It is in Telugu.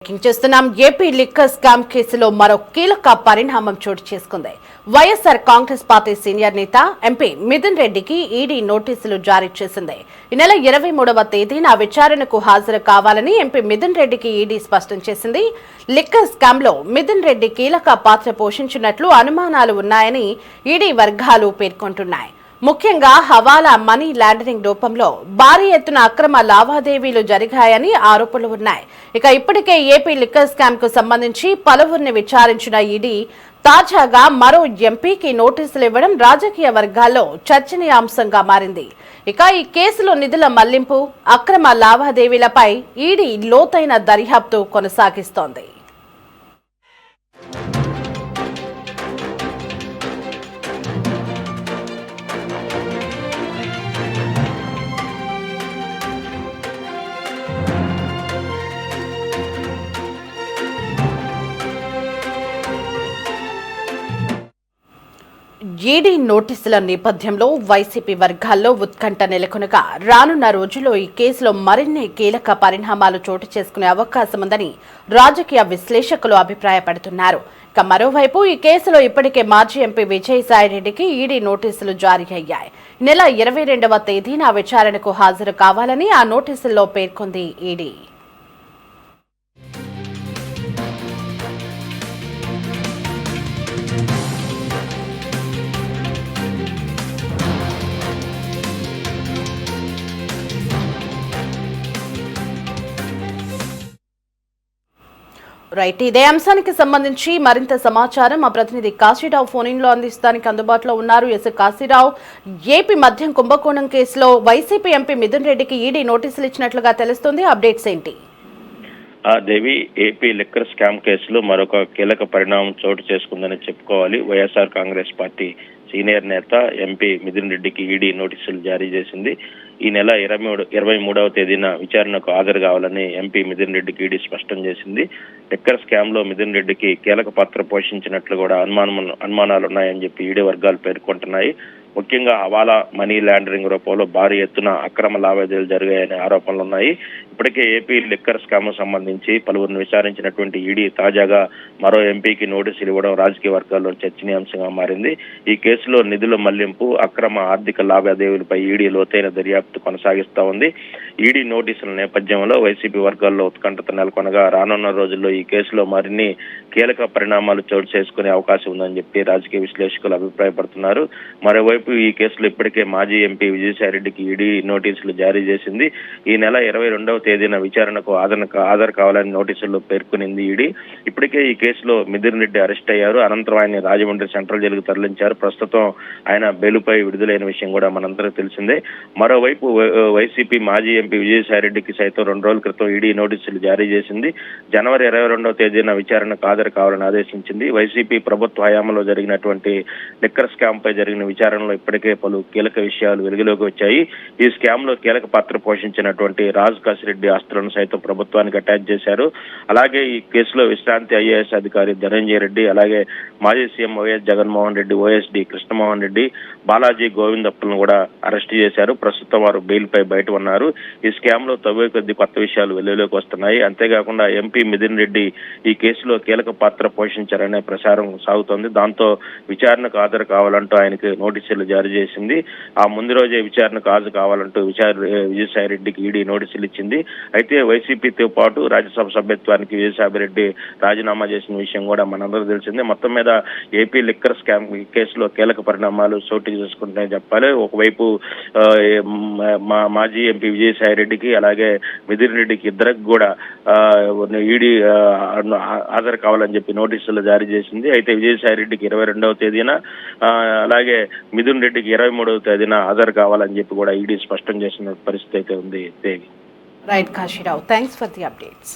చేస్తున్నాం. ఏపీ లిక్కర్ స్కామ్ కేసులో మరో కీలక పరిణామం చోటు చేసుకుంది. వైఎస్ఆర్ కాంగ్రెస్ పార్టీ సీనియర్ నేత ఎంపీ మిథున్ రెడ్డికి ఈడీ నోటీసులు జారీ చేసింది. ఈ నెల 23వ తేదీన విచారణకు హాజరు కావాలని ఎంపీ మిథున్ రెడ్డికి ఈడీ స్పష్టం చేసింది. లిక్కర్ స్కామ్ లో మిథున్ రెడ్డి కీలక పాత్ర పోషించినట్లు అనుమానాలు ఉన్నాయని ఈడీ వర్గాలు పేర్కొంటున్నాయి. ముఖ్యంగా హవాలా మనీ లాండరింగ్ రూపంలో భారీ ఎత్తున అక్రమ లావాదేవీలు జరిగాయని ఆరోపణలు ఉన్నాయి. ఇక ఇప్పటికే ఏపీ లిక్కర్ స్కామ్ కు సంబంధించి పలువురిని విచారించిన ఈడీ తాజాగా మరో ఎంపీకి నోటీసులు ఇవ్వడం రాజకీయ వర్గాల్లో చర్చనీయాంశంగా మారింది. ఇక ఈ కేసులో నిధుల మళ్లింపు, అక్రమ లావాదేవీలపై ఈడీ లోతైన దర్యాప్తు కొనసాగిస్తోంది. ఈడీ నోటీసుల నేపథ్యంలో వైసీపీ వర్గాల్లో ఉత్కంఠ నెలకొనగా రానున్న రోజుల్లో ఈ కేసులో మరిన్ని కీలక పరిణామాలు చోటు చేసుకునే అవకాశం ఉందని రాజకీయ విశ్లేషకులు అభిప్రాయపడుతున్నారు. ఇక మరోవైపు ఈ కేసులో ఇప్పటికే మాజీ ఎంపీ విజయసాయిరెడ్డికి ఈడీ నోటీసులు జారీ అయ్యాయి. నెల 22వ తేదీన విచారణకు హాజరు కావాలని ఆ నోటీసుల్లో పేర్కొంది ఈడీ. రైట్, ఇదే అంశానికి సంబంధించి మరింత సమాచారం మా ప్రతినిధి కాశీరావు ఫోన్ ఇన్ లో అందిస్తానికి అందుబాటులో ఉన్నారు. ఎస్ కాశీరావు, ఏపీ మద్యం కుంభకోణం కేసులో వైసీపీ ఎంపీ మిథున్ రెడ్డికి ఈడీ నోటీసులు ఇచ్చినట్లుగా తెలుస్తుంది. అప్డేట్స్ ఏంటి? దేవి, ఏపీ లిక్కర్ స్కామ్ కేసులో మరొక కీలక పరిణామం చోటు చేసుకుందని చెప్పుకోవాలి. వైఎస్ఆర్ కాంగ్రెస్ పార్టీ సీనియర్ నేత ఎంపీ మిథున్ రెడ్డికి ఈడీ నోటీసులు జారీ చేసింది. ఈ నెల 23వ తేదీన విచారణకు హాజరు కావాలని ఎంపీ మిథున్ రెడ్డికి ఈడీ స్పష్టం చేసింది. లిక్కర్ స్కామ్ లో మిథున్ రెడ్డికి కీలక పాత్ర పోషించినట్లు కూడా అనుమానాలున్నాయని చెప్పి ఈడీ వర్గాలు పేర్కొంటున్నాయి. ముఖ్యంగా హవాలా మనీ లాండరింగ్ రూపంలో భారీ ఎత్తున అక్రమ లావాదేవీలు జరిగాయనే ఆరోపణలు ఉన్నాయి. ఇప్పటికే ఏపీ లిక్కర్ స్కామ్ సంబంధించి పలువురిని విచారించినటువంటి ఈడీ తాజాగా మరో ఎంపీకి నోటీసులు ఇవ్వడం రాజకీయ వర్గాల్లో చర్చనీయాంశంగా మారింది. ఈ కేసులో నిధుల మళ్లింపు, అక్రమ ఆర్థిక లావాదేవీలపై ఈడీ లోతైన దర్యాప్తు కొనసాగిస్తా ఉంది. ఈడీ నోటీసుల నేపథ్యంలో వైసీపీ వర్గాల్లో ఉత్కంఠత నెలకొనగా రానున్న రోజుల్లో ఈ కేసులో మరిన్ని కీలక పరిణామాలు చోటు చేసుకునే అవకాశం ఉందని చెప్పి రాజకీయ విశ్లేషకులు అభిప్రాయపడుతున్నారు. మరోవైపు ఈ కేసులో ఇప్పటికే మాజీ ఎంపీ విజయసాయిరెడ్డికి ఈడీ నోటీసులు జారీ చేసింది. ఈ నెల 22వ తేదీన విచారణకు హాజరు కావాలని నోటీసుల్లో పేర్కొనింది ఈడీ. ఇప్పటికే ఈ కేసులో మిథున్ రెడ్డి అరెస్ట్ అయ్యారు. అనంతరం ఆయన రాజమండ్రి సెంట్రల్ జైలుకు తరలించారు. ప్రస్తుతం ఆయన బెయిలుపై విడుదలైన విషయం కూడా మనందరికీ తెలిసిందే. మరోవైపు వైసీపీ మాజీ ఎంపీ విజయసాయిరెడ్డికి సైతం 2 రోజుల క్రితం ఈడీ నోటీసులు జారీ చేసింది. జనవరి 22వ తేదీన విచారణకు హాజరు కావాలని ఆదేశించింది. వైసీపీ ప్రభుత్వ హయాంలో జరిగినటువంటి లిక్కర్ స్కామ్ పై జరిగిన విచారణలో ఇప్పటికే పలు కీలక విషయాలు వెలుగులోకి వచ్చాయి. ఈ స్కామ్ లో కీలక పాత్ర పోషించినటువంటి రాజ్ కాసిరెడ్డి ఆస్తులను సైతం ప్రభుత్వానికి అటాచ్ చేశారు. అలాగే ఈ కేసులో విశ్రాంతి ఐఏఎస్ అధికారి ధనంజయ రెడ్డి, అలాగే మాజీ CM YS Jaganmohan Reddy, OSD Krishnamohan Reddy, Balaji గోవిందప్పలను కూడా అరెస్ట్ చేశారు. ప్రస్తుతం వారు బెయిల్ పై బయట ఉన్నారు. ఈ స్కామ్ లో తవ్వే కొద్ది కొత్త విషయాలు వెలుగులోకి వస్తున్నాయి. అంతేకాకుండా ఎంపీ మిథున్ రెడ్డి ఈ కేసులో కీలక పాత్ర పోషించారనే ప్రచారం సాగుతోంది. దాంతో విచారణకు హాజరు కావాలంటూ ఆయనకి నోటీసులు జారీ చేసింది. ఆ ముందు రోజే విచారణకు హాజరు కావాలంటూ విజయసాయిరెడ్డికి ఈడీ నోటీసులు ఇచ్చింది. అయితే వైసీపీతో పాటు రాజ్యసభ సభ్యత్వానికి విజయసాయిరెడ్డి రాజీనామా చేసిన విషయం కూడా మనందరూ తెలిసిందే. మొత్తం మీద ఏపీ లిక్కర్ స్కామ్ కేసులో కీలక పరిణామాలు చోటు చేసుకుంటాయని చెప్పాలి. ఒకవైపు మాజీ ఎంపీ విజయసాయిరెడ్డికి, అలాగే మిథున్ రెడ్డికి ఇద్దరికి కూడా ఈడీ హాజరు కావాలని చెప్పి నోటీసులు జారీ చేసింది. అయితే విజయసాయిరెడ్డికి 22వ తేదీన, అలాగే మిథున్ రెడ్డికి 23వ తేదీన హాజరు కావాలని చెప్పి కూడా ఈడీ స్పష్టం చేసిన పరిస్థితి అయితే ఉంది. Right Kasirao, thanks for the updates.